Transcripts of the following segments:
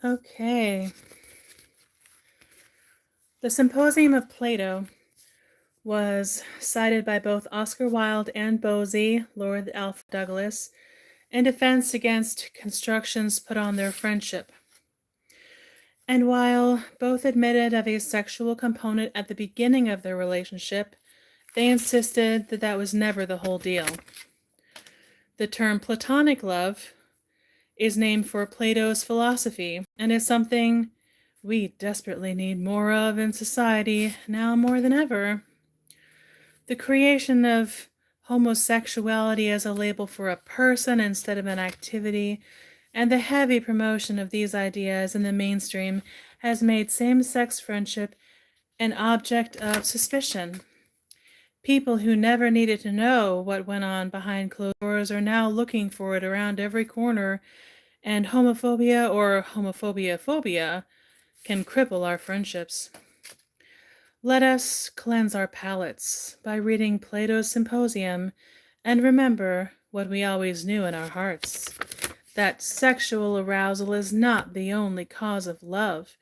Okay. The Symposium of Plato was cited by both Oscar Wilde and Bosie, Lord Alfred Douglas, in defense against constructions put on their friendship. And while both admitted of a sexual component at the beginning of their relationship, they insisted that that was never the whole deal. The term platonic love is named for Plato's philosophy and is something we desperately need more of in society now more than ever. The creation of homosexuality as a label for a person instead of an activity, and the heavy promotion of these ideas in the mainstream has made same-sex friendship an object of suspicion. People who never needed to know what went on behind closed doors are now looking for it around every corner, and homophobia or homophobia-phobia can cripple our friendships. Let us cleanse our palates by reading Plato's Symposium and remember what we always knew in our hearts, that sexual arousal is not the only cause of love,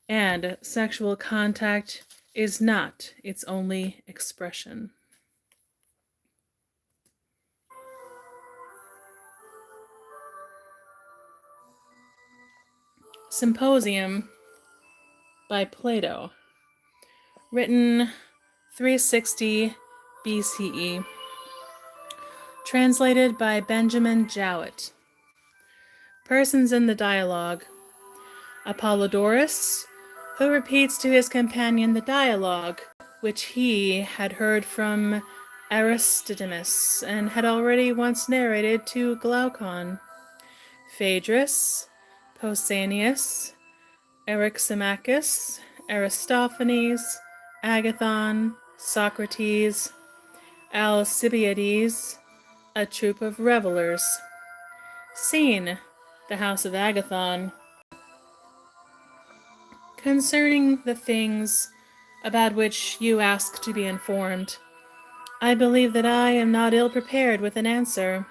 and sexual contact is not its only expression. Symposium by Plato, written 360 BCE, translated by Benjamin Jowett. Persons in the dialogue: Apollodorus, who repeats to his companion the dialogue which he had heard from Aristodemus and had already once narrated to Glaucon. Phaedrus, Pausanias, Eryximachus, Aristophanes, Agathon, Socrates, Alcibiades, a troop of revelers. Scene: the house of Agathon. Concerning the things about which you ask to be informed, I believe that I am not ill prepared with an answer.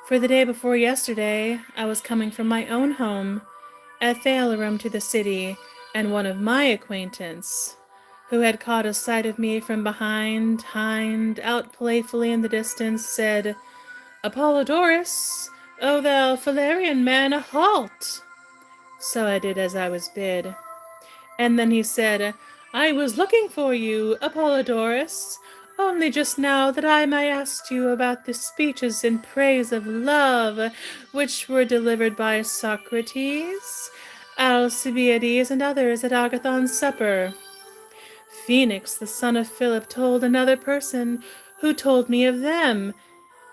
For the day before yesterday, I was coming from my own home at Thalarum to the city, and one of my acquaintance, who had caught a sight of me from behind, out playfully in the distance, said, "Apollodorus, O thou Phalerian man, halt!" So I did as I was bid. And then he said, "I was looking for you, Apollodorus, only just now that I might ask you about the speeches in praise of love which were delivered by Socrates, Alcibiades, and others at Agathon's supper. Phoenix, the son of Philip, told another person, who told me of them.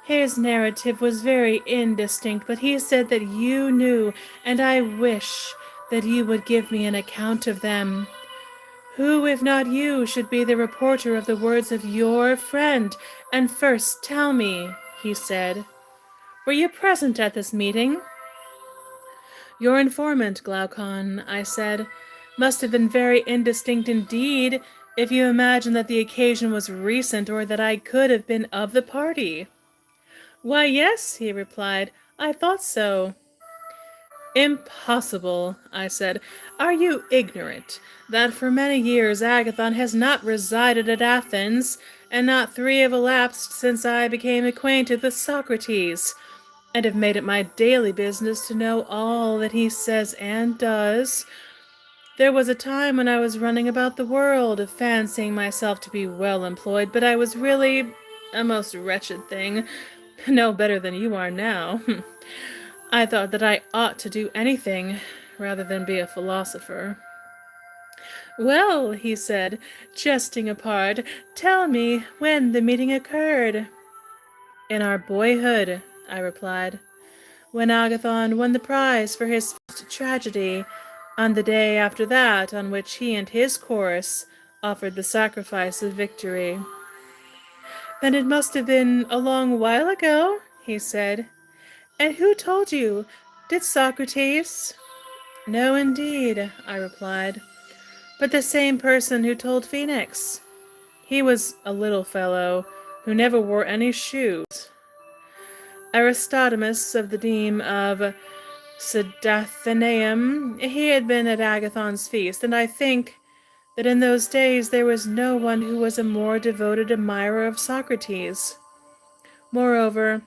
His narrative was very indistinct, but he said that you knew, and I wish that you would give me an account of them. Who, if not you, should be the reporter of the words of your friend? And first tell me," he said, "were you present at this meeting?" "Your informant, Glaucon," I said, "must have been very indistinct indeed, if you imagine that the occasion was recent, or that I could have been of the party." "Why, yes," he replied, "I thought so." "Impossible," I said. "Are you ignorant that for many years Agathon has not resided at Athens, and not 3 have elapsed since I became acquainted with Socrates, and have made it my daily business to know all that he says and does? There was a time when I was running about the world, fancying myself to be well employed, but I was really a most wretched thing, no better than you are now. I thought that I ought to do anything rather than be a philosopher." "Well," he said, "jesting apart, tell me when the meeting occurred." "In our boyhood," I replied, "when Agathon won the prize for his first tragedy, on the day after that on which he and his chorus offered the sacrifice of victory." "Then it must have been a long while ago," he said. "And who told you? Did Socrates?" "No, indeed," I replied, "but the same person who told Phoenix. He was a little fellow who never wore any shoes. Aristodemus of the deme of Sedathenaeum, he had been at Agathon's feast, and I think that in those days there was no one who was a more devoted admirer of Socrates. Moreover,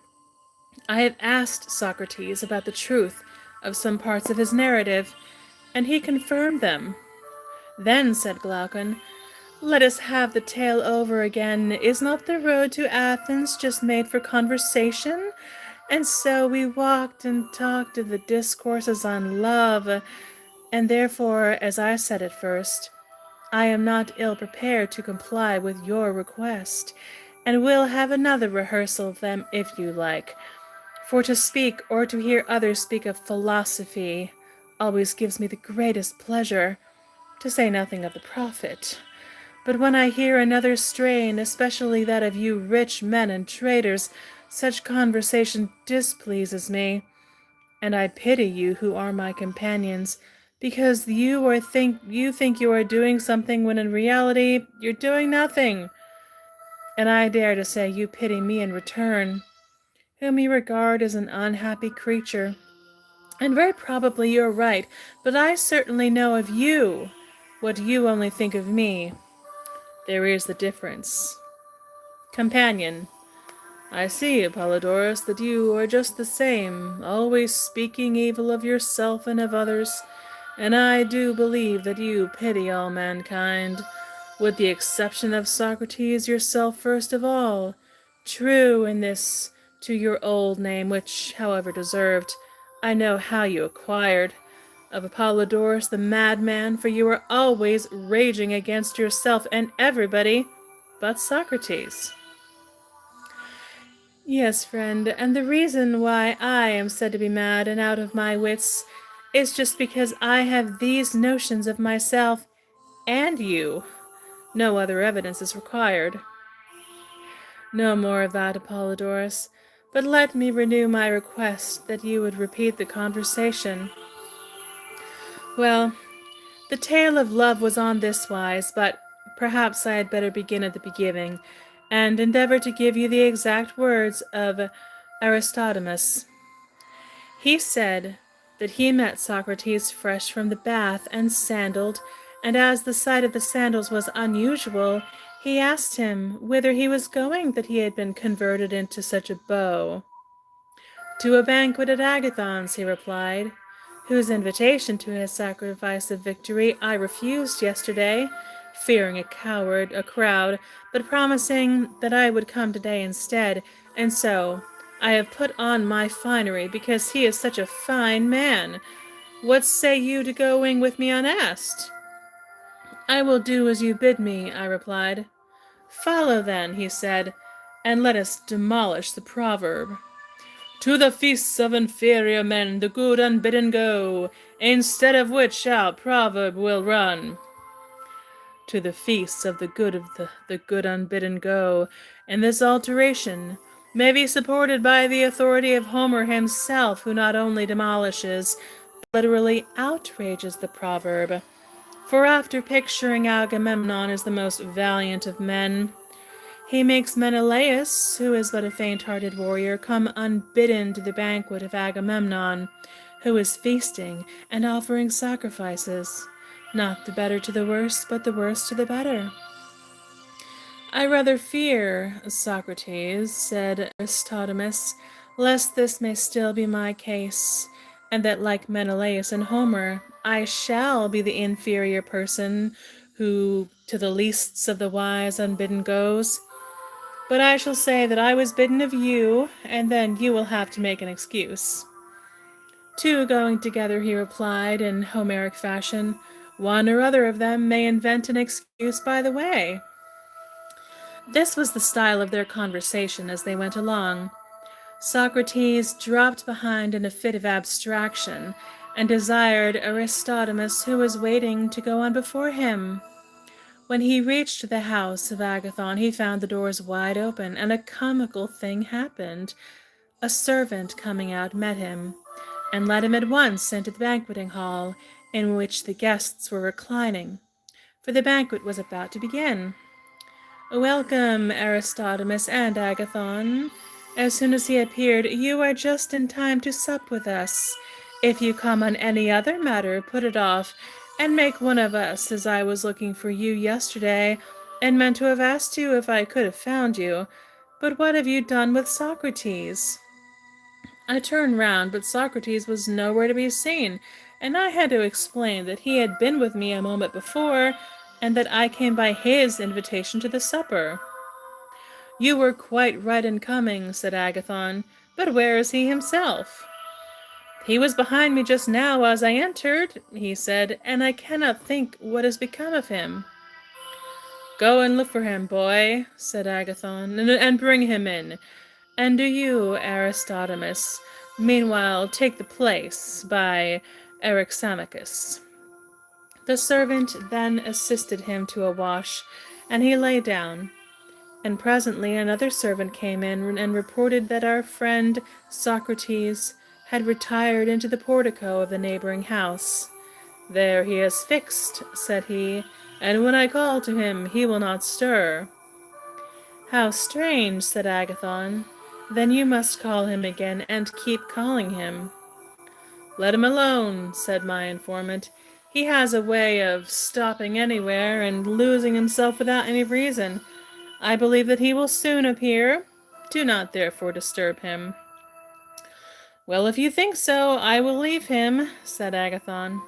I have asked Socrates about the truth of some parts of his narrative, and he confirmed them. Then, said Glaucon, let us have the tale over again. Is not the road to Athens just made for conversation? And so we walked and talked of the discourses on love, and therefore, as I said at first, I am not ill prepared to comply with your request, and will have another rehearsal of them if you like. For to speak or to hear others speak of philosophy always gives me the greatest pleasure, to say nothing of the profit. But when I hear another strain, especially that of you rich men and traders, such conversation displeases me, and I pity you who are my companions, because you think you are doing something when in reality you're doing nothing. And I dare to say you pity me in return, whom you regard as an unhappy creature. And very probably you're right, but I certainly know of you what you only think of me. There is the difference. Companion, I see, Apollodorus, that you are just the same, always speaking evil of yourself and of others, and I do believe that you pity all mankind, with the exception of Socrates yourself first of all. True in this to your old name, which, however deserved, I know how you acquired, of Apollodorus the madman, for you are always raging against yourself and everybody but Socrates. Yes, friend, and the reason why I am said to be mad and out of my wits is just because I have these notions of myself and you. No other evidence is required. No more of that, Apollodorus, but let me renew my request that you would repeat the conversation. Well, the tale of love was on this wise, but perhaps I had better begin at the beginning, and endeavor to give you the exact words of Aristodemus. He said that he met Socrates fresh from the bath and sandaled, and as the sight of the sandals was unusual, he asked him whither he was going that he had been converted into such a beau. To a banquet at Agathon's, he replied, whose invitation to his sacrifice of victory I refused yesterday, fearing a crowd, but promising that I would come today instead, and so I have put on my finery because he is such a fine man. What say you to going with me unasked? I will do as you bid me, I replied. Follow then, he said, and let us demolish the proverb. To the feasts of inferior men the good unbidden go, instead of which our proverb will run. To the feasts of the good unbidden go, and this alteration may be supported by the authority of Homer himself, who not only demolishes, but literally outrages the proverb. For after picturing Agamemnon as the most valiant of men, he makes Menelaus, who is but a faint-hearted warrior, come unbidden to the banquet of Agamemnon, who is feasting and offering sacrifices, not the better to the worse, but the worse to the better. I rather fear, Socrates, said Aristodemus, lest this may still be my case, and that, like Menelaus and Homer, I shall be the inferior person who to the leasts of the wise unbidden goes. But I shall say that I was bidden of you, and then you will have to make an excuse. Two going together, he replied, in Homeric fashion, one or other of them may invent an excuse by the way. This was the style of their conversation as they went along. Socrates dropped behind in a fit of abstraction, and desired Aristodemus, who was waiting, to go on before him. When he reached the house of Agathon, he found the doors wide open, and a comical thing happened. A servant coming out met him, and led him at once into the banqueting hall, in which the guests were reclining, for the banquet was about to begin. Welcome, Aristodemus and Agathon. As soon as he appeared, you are just in time to sup with us, If you come on any other matter, put it off, and make one of us, as I was looking for you yesterday, and meant to have asked you if I could have found you. But what have you done with Socrates?" I turned round, but Socrates was nowhere to be seen, and I had to explain that he had been with me a moment before, and that I came by his invitation to the supper. "You were quite right in coming," said Agathon, "but where is he himself?" "He was behind me just now as I entered," he said, "and I cannot think what has become of him." "Go and look for him, boy," said Agathon, "and bring him in. And do you, Aristodemus, meanwhile take the place by Eryximachus." The servant then assisted him to a wash, and he lay down. And presently another servant came in and reported that our friend Socrates had retired into the portico of the neighboring house. "There he is fixed," said he, "and when I call to him he will not stir." "How strange," said Agathon. "Then you must call him again, and keep calling him." "Let him alone," said my informant. "He has a way of stopping anywhere and losing himself without any reason. I believe that he will soon appear. Do not therefore disturb him." "Well, if you think so, I will leave him," said Agathon.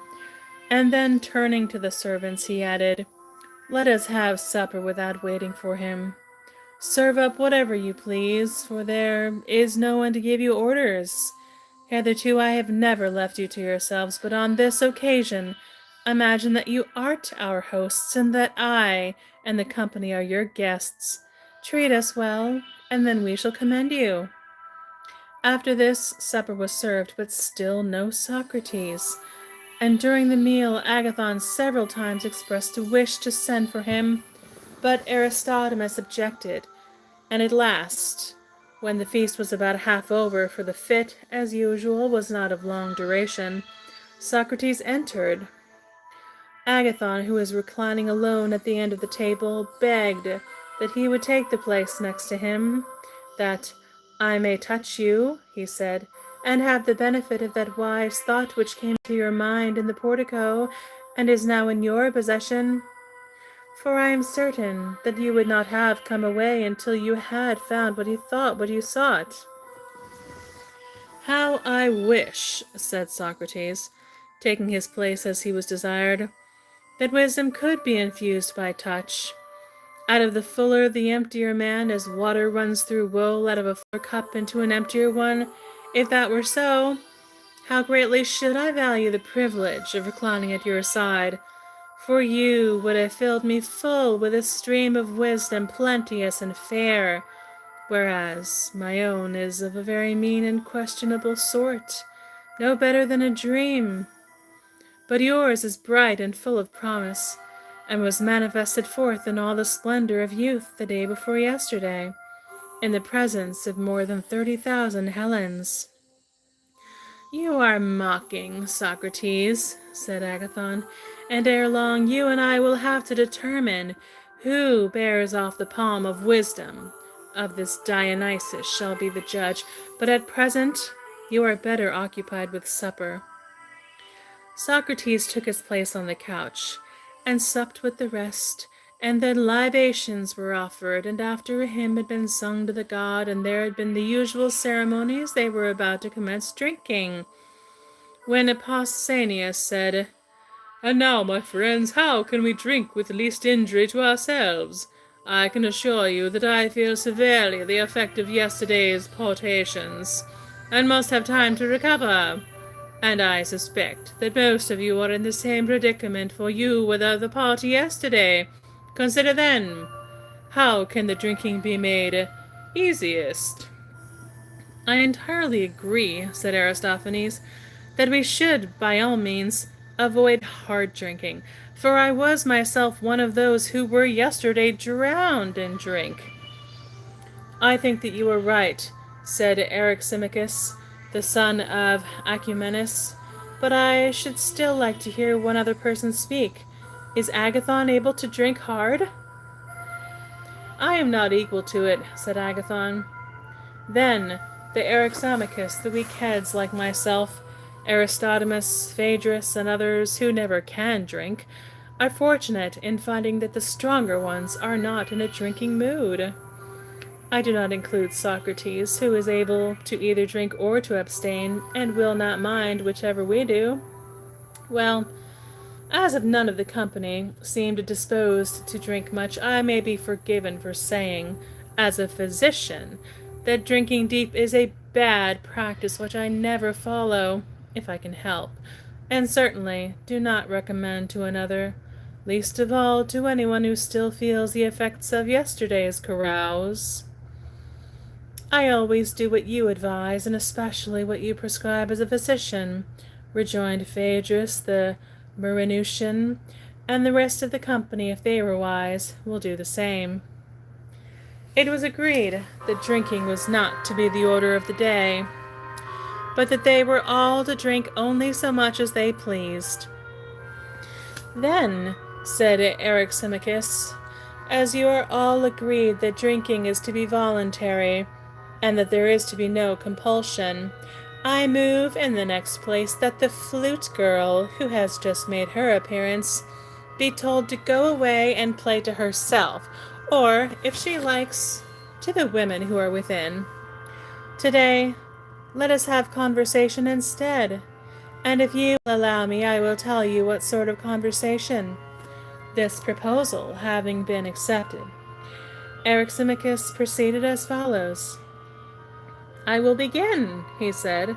And then turning to the servants, he added, "Let us have supper without waiting for him. Serve up whatever you please, for there is no one to give you orders. Hitherto I have never left you to yourselves, but on this occasion imagine that you art our hosts, and that I and the company are your guests. Treat us well, and then we shall commend you." After this, supper was served, but still no Socrates. And during the meal Agathon several times expressed a wish to send for him, but Aristodemus objected, and at last, when the feast was about half over, for the fit, as usual, was not of long duration, Socrates entered. Agathon, who was reclining alone at the end of the table, begged that he would take the place next to him, "that I may touch you," he said, "and have the benefit of that wise thought which came to your mind in the portico, and is now in your possession. For I am certain that you would not have come away until you had found what you sought." "How I wish," said Socrates, taking his place as he was desired, "that wisdom could be infused by touch. Out of the fuller the emptier man, as water runs through wool out of a fuller cup into an emptier one. If that were so, how greatly should I value the privilege of reclining at your side, for you would have filled me full with a stream of wisdom plenteous and fair, whereas my own is of a very mean and questionable sort, no better than a dream. But yours is bright and full of promise, and was manifested forth in all the splendor of youth the day before yesterday, in the presence of more than 30,000 Hellenes." "You are mocking, Socrates," said Agathon, "and ere long you and I will have to determine who bears off the palm of wisdom. Of this Dionysus shall be the judge, but at present you are better occupied with supper." Socrates took his place on the couch, and supped with the rest, and then libations were offered, and after a hymn had been sung to the god, and there had been the usual ceremonies, they were about to commence drinking, when Pausanias said, "And now, my friends, how can we drink with least injury to ourselves? I can assure you that I feel severely the effect of yesterday's potations, and must have time to recover. And I suspect that most of you are in the same predicament, for you were of the party yesterday. Consider then, how can the drinking be made easiest?" "I entirely agree," said Aristophanes, "that we should, by all means, avoid hard drinking, for I was myself one of those who were yesterday drowned in drink." "I think that you are right," said Eryximachus, the son of Acumenus, "but I should still like to hear one other person speak. Is Agathon able to drink hard?" "I am not equal to it," said Agathon. Then the Eryximachus, the weak heads like myself, Aristodemus, Phaedrus, and others who never can drink are fortunate in finding that the stronger ones are not in a drinking mood. I do not include Socrates, who is able to either drink or to abstain, and will not mind whichever we do. Well, as if none of the company seemed disposed to drink much, I may be forgiven for saying, as a physician, that drinking deep is a bad practice which I never follow, if I can help, and certainly do not recommend to another, least of all to anyone who still feels the effects of yesterday's carouse. I always do what you advise, and especially what you prescribe as a physician, rejoined Phaedrus the Marinusian, and the rest of the company, if they were wise, will do the same. It was agreed that drinking was not to be the order of the day, but that they were all to drink only so much as they pleased. Then, said Eryximachus, as you are all agreed that drinking is to be voluntary, and that there is to be no compulsion, I move in the next place that the flute girl, who has just made her appearance, be told to go away and play to herself, or, if she likes, to the women who are within. Today, let us have conversation instead, and if you will allow me, I will tell you what sort of conversation. This proposal having been accepted, Eryximachus proceeded as follows. I will begin, he said,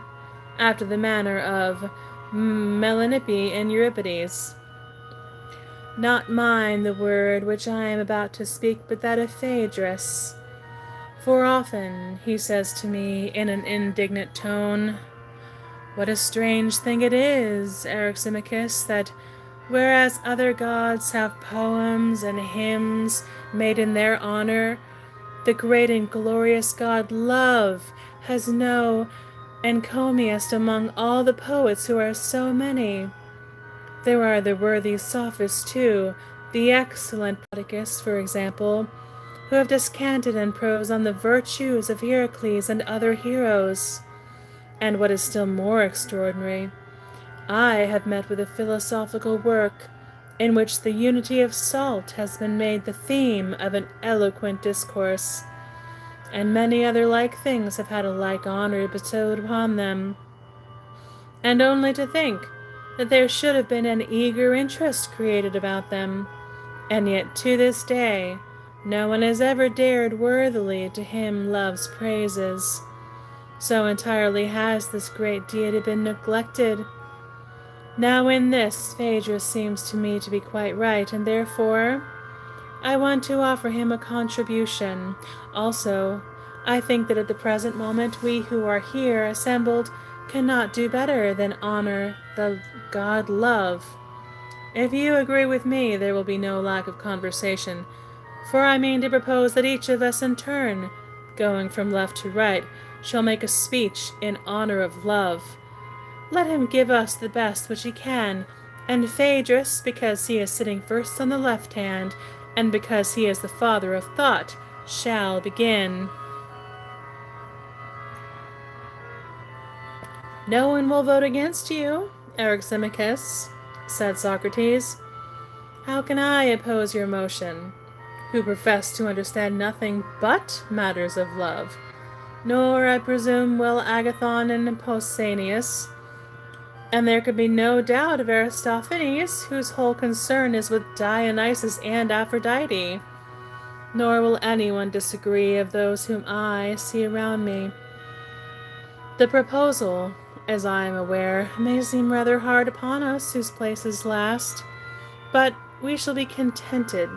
after the manner of Melanippe and Euripides. Not mine the word which I am about to speak, but that of Phaedrus. For often he says to me in an indignant tone, what a strange thing it is, Eryximachus, that whereas other gods have poems and hymns made in their honor, the great and glorious god Love has no encomiast among all the poets who are so many. There are the worthy sophists too, the excellent Prodicus, for example, who have descanted in prose on the virtues of Heracles and other heroes. And what is still more extraordinary, I have met with a philosophical work in which the unity of salt has been made the theme of an eloquent discourse, and many other like things have had a like honor bestowed upon them. And only to think that there should have been an eager interest created about them, and yet to this day no one has ever dared worthily to hymn Love's praises. So entirely has this great deity been neglected. Now in this Phaedrus seems to me to be quite right, and therefore I want to offer him a contribution. Also, I think that at the present moment we who are here assembled cannot do better than honor the god Love. If you agree with me, there will be no lack of conversation, for I mean to propose that each of us in turn, going from left to right, shall make a speech in honor of Love. Let him give us the best which he can, and Phaedrus, because he is sitting first on the left hand, and because he is the father of thought, shall begin. No one will vote against you, Eryximachus, said Socrates. How can I oppose your motion, who profess to understand nothing but matters of love? Nor, I presume, will Agathon and Pausanias, and there could be no doubt of Aristophanes, whose whole concern is with Dionysus and Aphrodite. Nor will anyone disagree of those whom I see around me. The proposal, as I am aware, may seem rather hard upon us whose place is last, but we shall be contented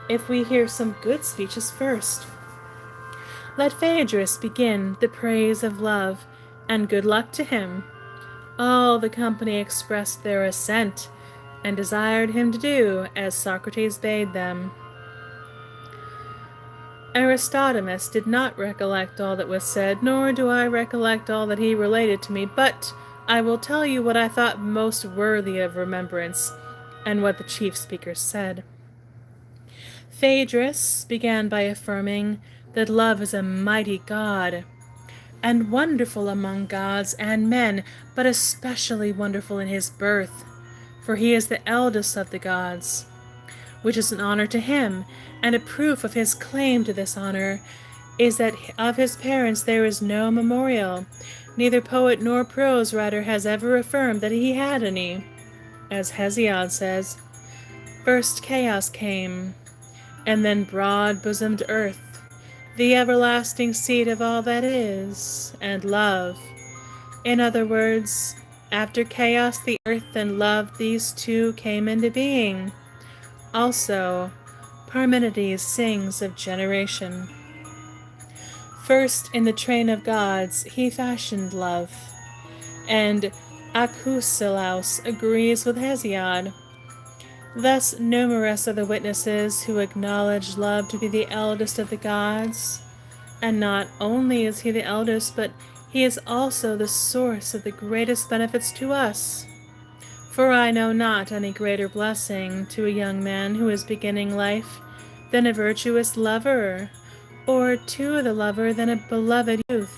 if we hear some good speeches first. Let Phaedrus begin the praise of Love, and good luck to him. All the company expressed their assent, and desired him to do as Socrates bade them. Aristodemus did not recollect all that was said, nor do I recollect all that he related to me, but I will tell you what I thought most worthy of remembrance, and what the chief speakers said. Phaedrus began by affirming that Love is a mighty god, and wonderful among gods and men, but especially wonderful in his birth, for he is the eldest of the gods, which is an honor to him, and a proof of his claim to this honor is that of his parents there is no memorial. Neither poet nor prose writer has ever affirmed that he had any. As Hesiod says, first chaos came, and then broad-bosomed earth, the everlasting seat of all that is, and love. In other words, after chaos, the earth and love, these two came into being. Also, Parmenides sings of generation. First in the train of gods he fashioned love, and Achusolaus agrees with Hesiod. Thus numerous are the witnesses who acknowledge love to be the eldest of the gods, and not only is he the eldest, but he is also the source of the greatest benefits to us. For I know not any greater blessing to a young man who is beginning life than a virtuous lover, or to the lover than a beloved youth.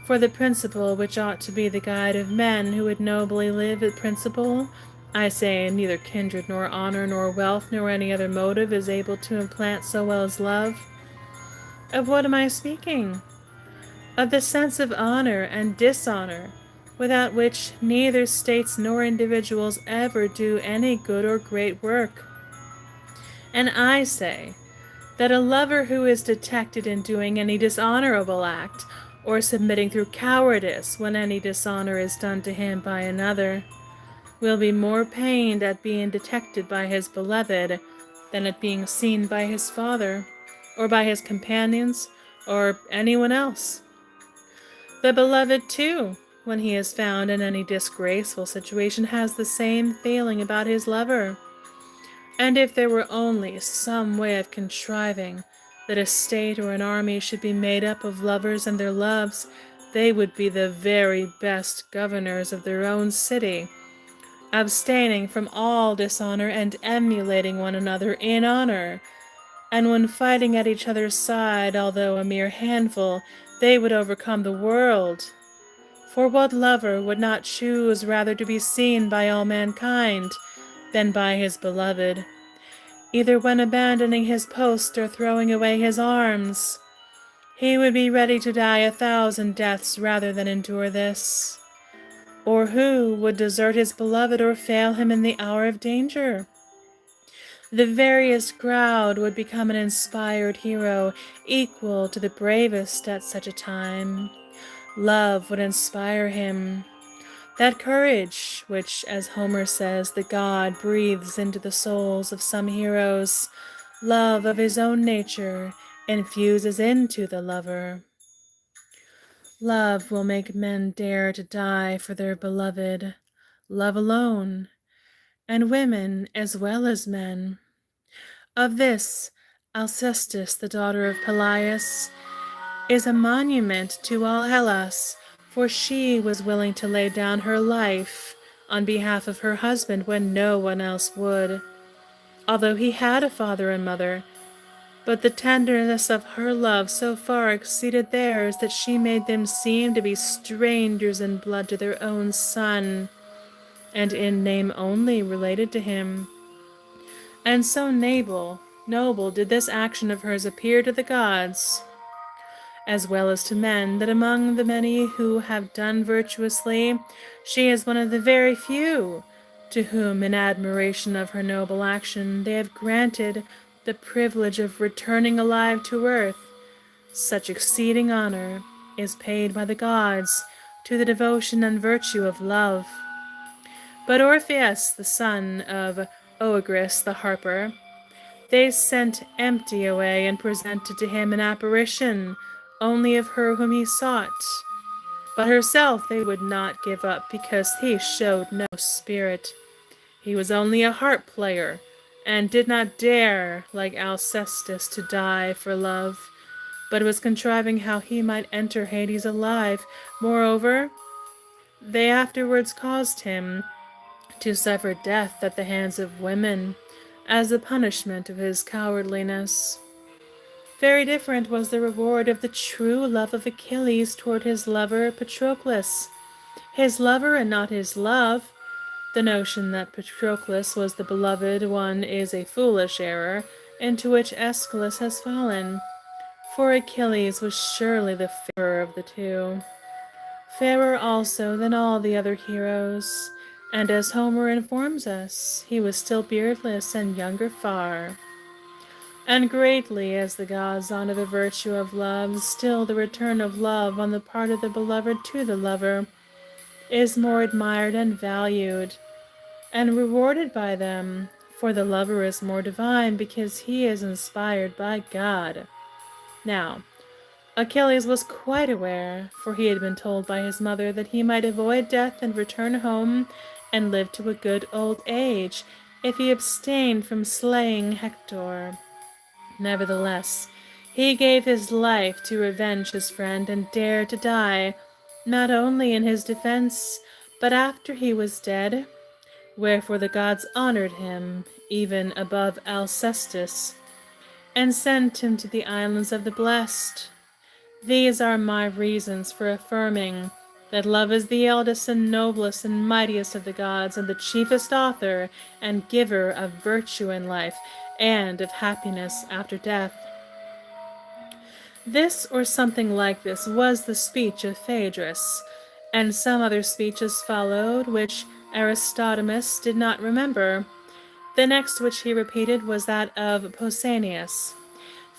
For the principle which ought to be the guide of men who would nobly live, a principle, I say, neither kindred nor honor nor wealth nor any other motive is able to implant so well as love. Of what am I speaking? Of the sense of honor and dishonor, without which neither states nor individuals ever do any good or great work. And I say that a lover who is detected in doing any dishonorable act, or submitting through cowardice when any dishonor is done to him by another, will be more pained at being detected by his beloved than at being seen by his father, or by his companions, or anyone else. The beloved, too, when he is found in any disgraceful situation, has the same feeling about his lover. And if there were only some way of contriving that a state or an army should be made up of lovers and their loves, they would be the very best governors of their own city, abstaining from all dishonor and emulating one another in honor. And when fighting at each other's side, although a mere handful, they would overcome the world. For what lover would not choose rather to be seen by all mankind than by his beloved, either when abandoning his post or throwing away his arms? He would be ready to die 1,000 deaths rather than endure this. Or who would desert his beloved or fail him in the hour of danger? The veriest crowd would become an inspired hero, equal to the bravest at such a time. Love would inspire him. That courage which, as Homer says, the god breathes into the souls of some heroes, love of his own nature infuses into the lover. Love will make men dare to die for their beloved, love alone, and women as well as men. Of this, Alcestis, the daughter of Peleus, is a monument to all Hellas, for she was willing to lay down her life on behalf of her husband when no one else would, although he had a father and mother. But the tenderness of her love so far exceeded theirs that she made them seem to be strangers in blood to their own son, and in name only related to him. And so noble did this action of hers appear to the gods, as well as to men, that among the many who have done virtuously, she is one of the very few to whom, in admiration of her noble action, they have granted the privilege of returning alive to earth. Such exceeding honor is paid by the gods to the devotion and virtue of love. But Orpheus, the son of Oeagrus the harper, they sent empty away and presented to him an apparition only of her whom he sought. But herself they would not give up, because he showed no spirit. He was only a harp player, and did not dare, like Alcestis, to die for love, but was contriving how he might enter Hades alive. Moreover, they afterwards caused him to suffer death at the hands of women, as a punishment of his cowardliness. Very different was the reward of the true love of Achilles toward his lover Patroclus. His lover and not his love. The notion that Patroclus was the beloved one is a foolish error into which Aeschylus has fallen, for Achilles was surely the fairer of the two, fairer also than all the other heroes, and as Homer informs us, he was still beardless and younger far. And greatly as the gods honor the virtue of love, still the return of love on the part of the beloved to the lover is more admired and valued, and rewarded by them, for the lover is more divine because he is inspired by God. Now, Achilles was quite aware, for he had been told by his mother that he might avoid death and return home and live to a good old age if he abstained from slaying Hector. Nevertheless, he gave his life to revenge his friend and dared to die, not only in his defense, but after he was dead, wherefore the gods honored him, even above Alcestis, and sent him to the islands of the blessed. These are my reasons for affirming that love is the eldest and noblest and mightiest of the gods, and the chiefest author and giver of virtue in life, and of happiness after death. This, or something like this, was the speech of Phaedrus, and some other speeches followed, which Aristodemus did not remember. The next which he repeated was that of Pausanias.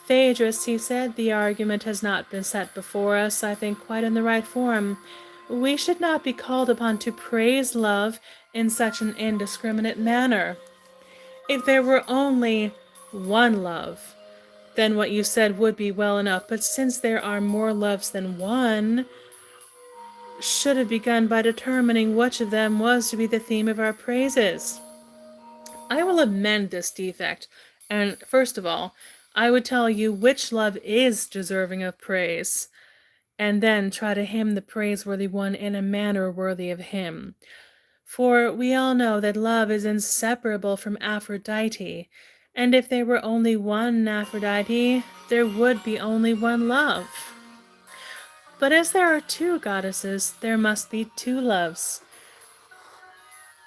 Phaedrus, he said, the argument has not been set before us, I think, quite in the right form. We should not be called upon to praise love in such an indiscriminate manner. If there were only one love, then what you said would be well enough, but since there are more loves than one, should have begun by determining which of them was to be the theme of our praises. I will amend this defect, and first of all, I would tell you which love is deserving of praise, and then try to hymn the praiseworthy one in a manner worthy of him. For we all know that love is inseparable from Aphrodite, and if there were only one Aphrodite, there would be only one love. But as there are two goddesses, there must be two loves.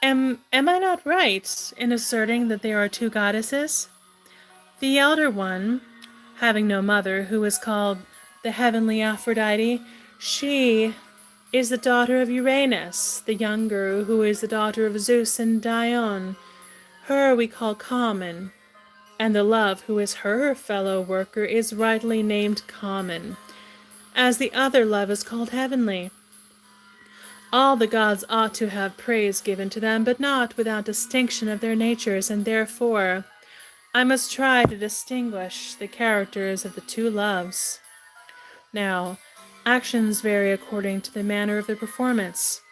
Am I not right in asserting that there are two goddesses? The elder one, having no mother, who is called the heavenly Aphrodite, she is the daughter of Uranus, the younger, who is the daughter of Zeus and Dione. Her we call common, and the love who is her fellow worker is rightly named common, as the other love is called heavenly. All the gods ought to have praise given to them, but not without distinction of their natures, and therefore I must try to distinguish the characters of the two loves. Now, actions vary according to the manner of the performance.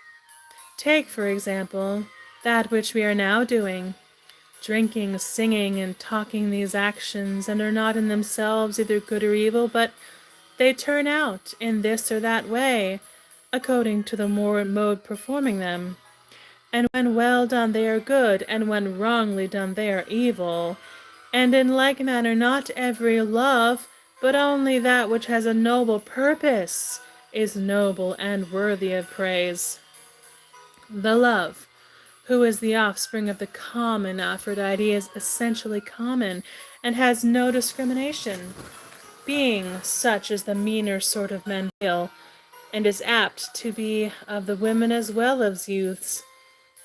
Take, for example, that which we are now doing. Drinking, singing, and talking these actions, and are not in themselves either good or evil, but they turn out in this or that way, according to the mode performing them. And when well done they are good, and when wrongly done they are evil. And in like manner not every love, but only that which has a noble purpose, is noble and worthy of praise. The love, who is the offspring of the common Aphrodite, is essentially common, and has no discrimination, being such as the meaner sort of men feel, and is apt to be of the women as well as youths,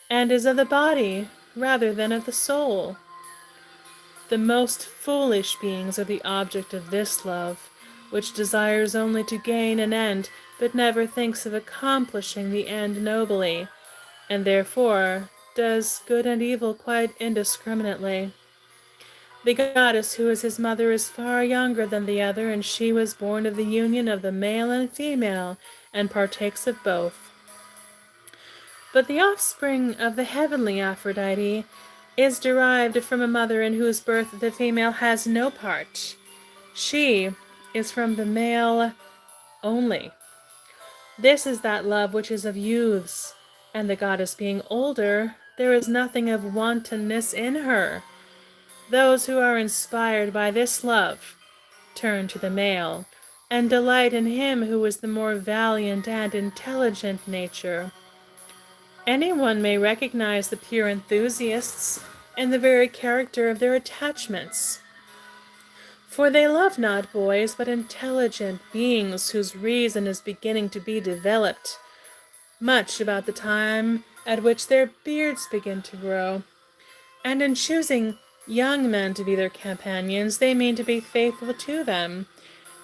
and is of the body rather than of the soul. The most foolish beings are the object of this love, which desires only to gain an end, but never thinks of accomplishing the end nobly, and therefore does good and evil quite indiscriminately. The goddess who is his mother is far younger than the other, and she was born of the union of the male and female, and partakes of both. But the offspring of the heavenly Aphrodite is derived from a mother in whose birth the female has no part. She is from the male only. This is that love which is of youths, and the goddess being older, there is nothing of wantonness in her. Those who are inspired by this love turn to the male, and delight in him who is the more valiant and intelligent nature. Anyone may recognize the pure enthusiasts in the very character of their attachments. For they love not boys, but intelligent beings whose reason is beginning to be developed, much about the time at which their beards begin to grow. And in choosing young men to be their companions, they mean to be faithful to them,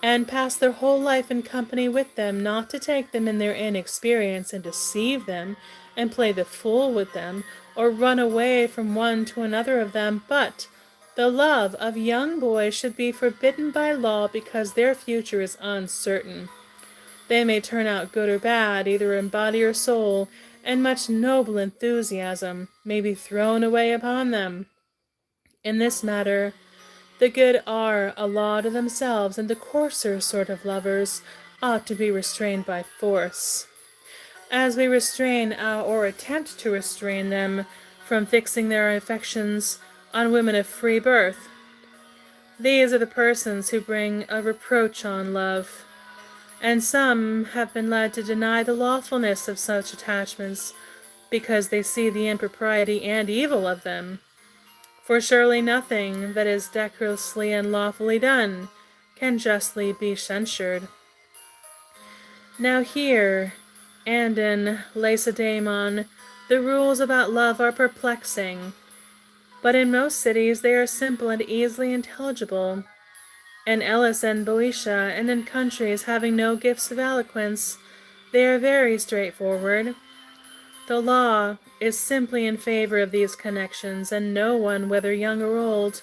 and pass their whole life in company with them, not to take them in their inexperience and deceive them, and play the fool with them, or run away from one to another of them, but the love of young boys should be forbidden by law because their future is uncertain. They may turn out good or bad, either in body or soul, and much noble enthusiasm may be thrown away upon them. In this matter, the good are a law to themselves, and the coarser sort of lovers ought to be restrained by force, as we restrain or attempt to restrain them from fixing their affections on women of free birth. These are the persons who bring a reproach on love, and some have been led to deny the lawfulness of such attachments because they see the impropriety and evil of them. For surely nothing that is decorously and lawfully done can justly be censured. Now here, and in Lacedaemon, the rules about love are perplexing, but in most cities they are simple and easily intelligible. In Elis and Boeotia, and in countries having no gifts of eloquence, they are very straightforward. The law is simply in favor of these connections, and no one, whether young or old,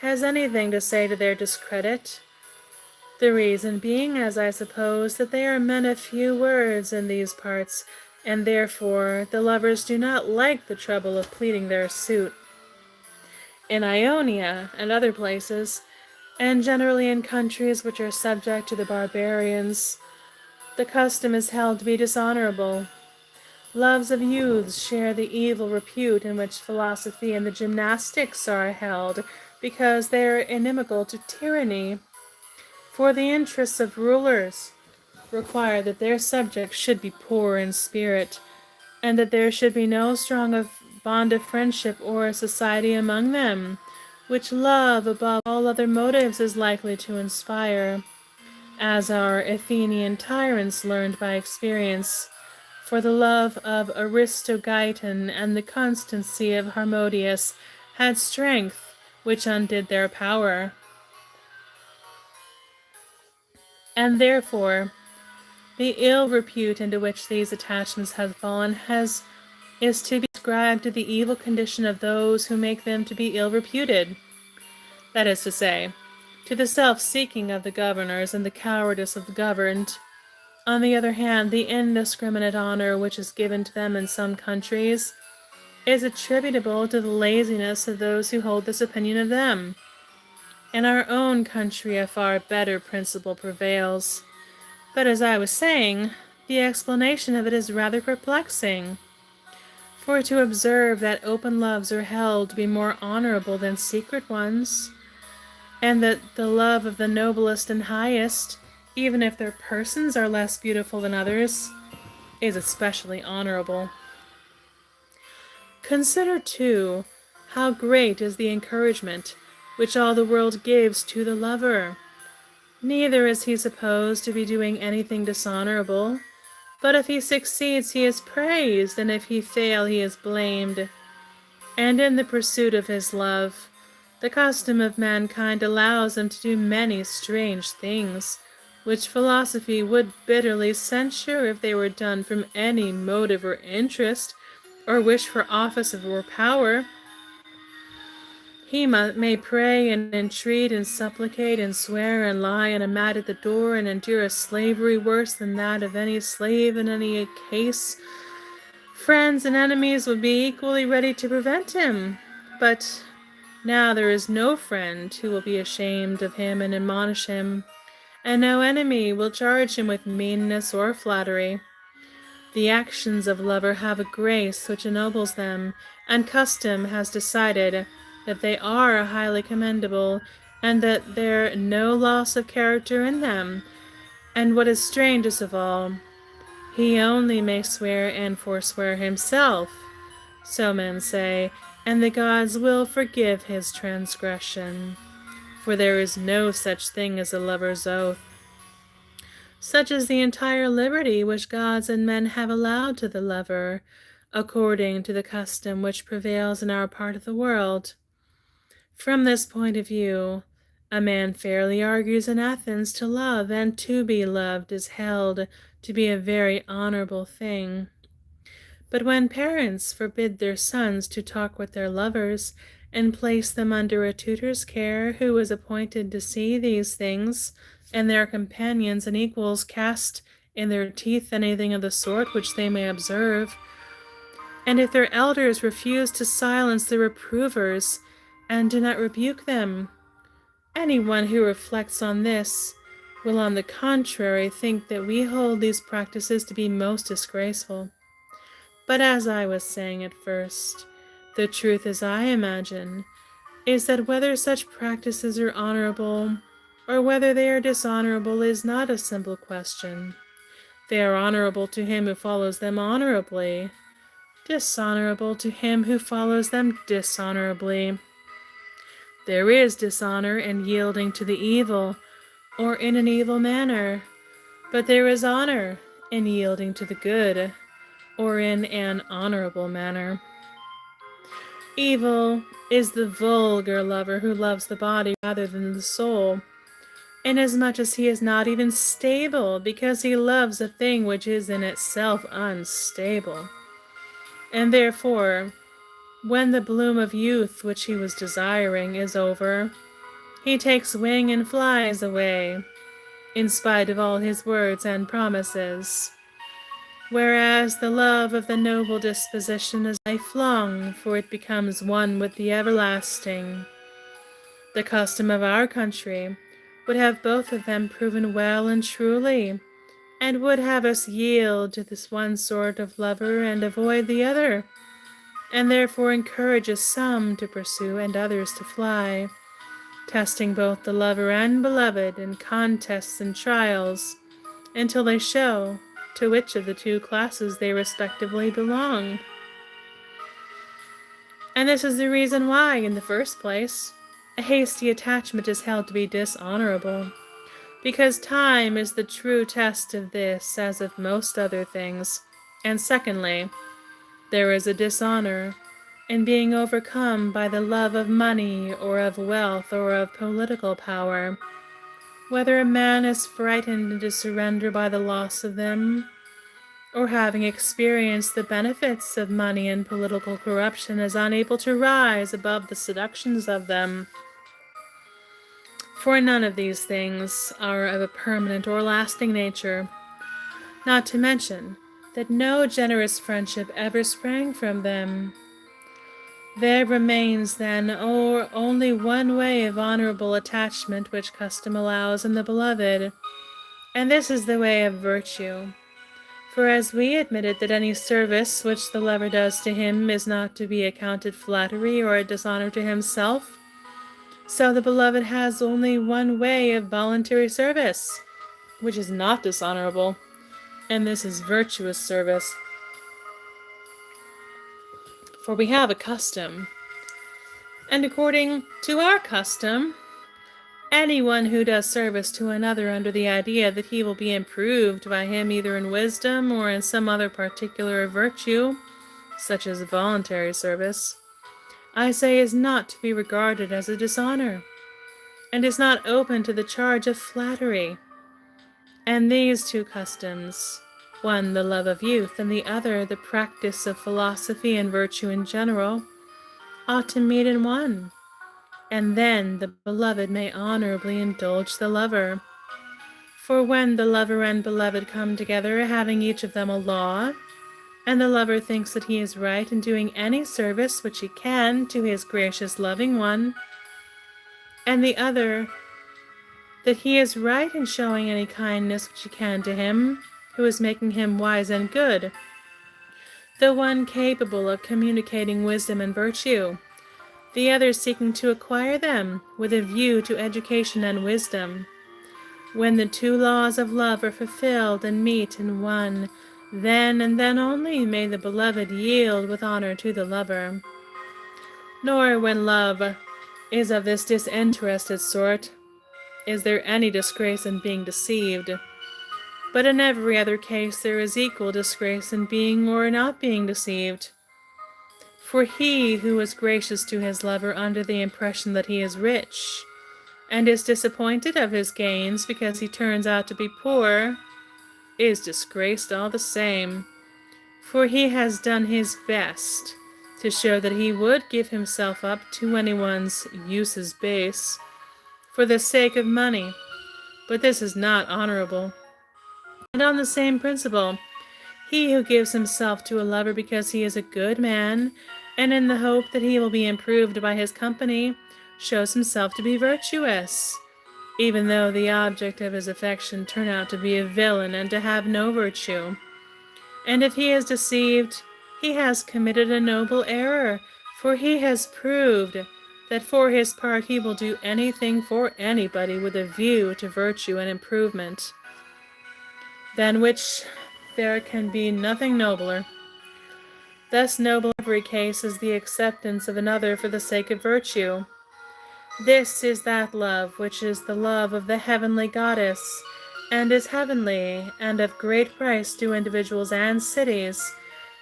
has anything to say to their discredit. The reason being, as I suppose, that they are men of few words in these parts, and therefore the lovers do not like the trouble of pleading their suit. In Ionia and other places, and generally in countries which are subject to the barbarians, the custom is held to be dishonorable. Loves of youths share the evil repute in which philosophy and the gymnastics are held, because they are inimical to tyranny. For the interests of rulers require that their subjects should be poor in spirit, and that there should be no strong bond of friendship or society among them, which love above all other motives is likely to inspire, as our Athenian tyrants learned by experience. For the love of Aristogeiton and the constancy of Harmodius had strength which undid their power. And therefore the ill repute into which these attachments have fallen is to be ascribed to the evil condition of those who make them to be ill reputed. That is to say, to the self-seeking of the governors and the cowardice of the governed. On the other hand, the indiscriminate honor which is given to them in some countries is attributable to the laziness of those who hold this opinion of them. In our own country a far better principle prevails. But as I was saying, the explanation of it is rather perplexing. For to observe that open loves are held to be more honorable than secret ones, and that the love of the noblest and highest, even if their persons are less beautiful than others, is especially honorable. Consider, too, how great is the encouragement which all the world gives to the lover. Neither is he supposed to be doing anything dishonorable, but if he succeeds he is praised, and if he fail he is blamed. And in the pursuit of his love, the custom of mankind allows him to do many strange things, which philosophy would bitterly censure if they were done from any motive or interest, or wish for office or power. He may pray and entreat and supplicate and swear and lie on a mat at the door and endure a slavery worse than that of any slave in any case. Friends and enemies would be equally ready to prevent him, but now there is no friend who will be ashamed of him and admonish him, and no enemy will charge him with meanness or flattery. The actions of lover have a grace which ennobles them, and custom has decided that they are highly commendable, and that there no loss of character in them. And what is strangest of all, he only may swear and forswear himself, so men say, and the gods will forgive his transgression. For there is no such thing as a lover's oath. Such is the entire liberty which gods and men have allowed to the lover, according to the custom which prevails in our part of the world. From this point of view, a man fairly argues in Athens to love and to be loved is held to be a very honorable thing. But when parents forbid their sons to talk with their lovers, and place them under a tutor's care who is appointed to see these things, and their companions and equals cast in their teeth anything of the sort which they may observe, and if their elders refuse to silence the reprovers, and do not rebuke them, any one who reflects on this will on the contrary think that we hold these practices to be most disgraceful. But as I was saying at first, the truth as I imagine is that whether such practices are honorable or whether they are dishonorable is not a simple question. They are honorable to him who follows them honorably, dishonorable to him who follows them dishonorably. There is dishonor in yielding to the evil or in an evil manner, but there is honor in yielding to the good or in an honorable manner. Evil is the vulgar lover who loves the body rather than the soul, inasmuch as he is not even stable, because he loves a thing which is in itself unstable. And therefore, when the bloom of youth which he was desiring is over, he takes wing and flies away, in spite of all his words and promises. Whereas the love of the noble disposition is lifelong, for it becomes one with the everlasting. The custom of our country would have both of them proven well and truly, and would have us yield to this one sort of lover and avoid the other, and therefore encourages some to pursue and others to fly, testing both the lover and beloved in contests and trials, until they show to which of the two classes they respectively belong. And this is the reason why, in the first place, a hasty attachment is held to be dishonorable, because time is the true test of this as of most other things, and secondly, there is a dishonor in being overcome by the love of money or of wealth or of political power, whether a man is frightened into surrender by the loss of them, or having experienced the benefits of money and political corruption is unable to rise above the seductions of them. For none of these things are of a permanent or lasting nature, not to mention that no generous friendship ever sprang from them. There remains, then, only one way of honorable attachment which custom allows in the beloved, and this is the way of virtue. For as we admitted that any service which the lover does to him is not to be accounted flattery or a dishonor to himself, so the beloved has only one way of voluntary service, which is not dishonorable, and this is virtuous service. For we have a custom, and according to our custom, anyone who does service to another under the idea that he will be improved by him either in wisdom or in some other particular virtue, such as voluntary service, I say is not to be regarded as a dishonor, and is not open to the charge of flattery. And these two customs, one the love of youth, and the other the practice of philosophy and virtue in general, ought to meet in one, and then the beloved may honorably indulge the lover. For when the lover and beloved come together, having each of them a law, and the lover thinks that he is right in doing any service which he can to his gracious loving one, and the other that he is right in showing any kindness which he can to him who is making him wise and good, the one capable of communicating wisdom and virtue, the other seeking to acquire them with a view to education and wisdom. When the two laws of love are fulfilled and meet in one, then and then only may the beloved yield with honor to the lover. Nor when love is of this disinterested sort is there any disgrace in being deceived. But in every other case there is equal disgrace in being or not being deceived. For he who is gracious to his lover under the impression that he is rich, and is disappointed of his gains because he turns out to be poor, is disgraced all the same, for he has done his best to show that he would give himself up to anyone's uses base for the sake of money, but this is not honorable. And on the same principle, he who gives himself to a lover because he is a good man, and in the hope that he will be improved by his company, shows himself to be virtuous, even though the object of his affection turn out to be a villain and to have no virtue. And if he is deceived, he has committed a noble error, for he has proved that for his part he will do anything for anybody with a view to virtue and improvement, than which there can be nothing nobler. Thus noble in every case is the acceptance of another for the sake of virtue. This is that love which is the love of the heavenly goddess, and is heavenly, and of great price to individuals and cities,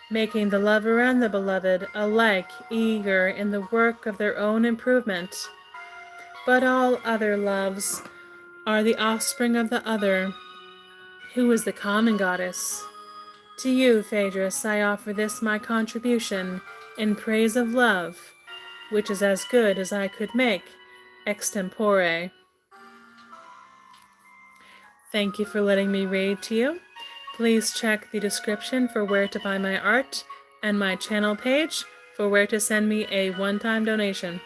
making the lover and the beloved alike eager in the work of their own improvement. But all other loves are the offspring of the other, who is the common goddess. To you, Phaedrus, I offer this my contribution in praise of love, which is as good as I could make extempore. Thank you for letting me read to you. Please check the description for where to buy my art and my channel page for where to send me a one-time donation.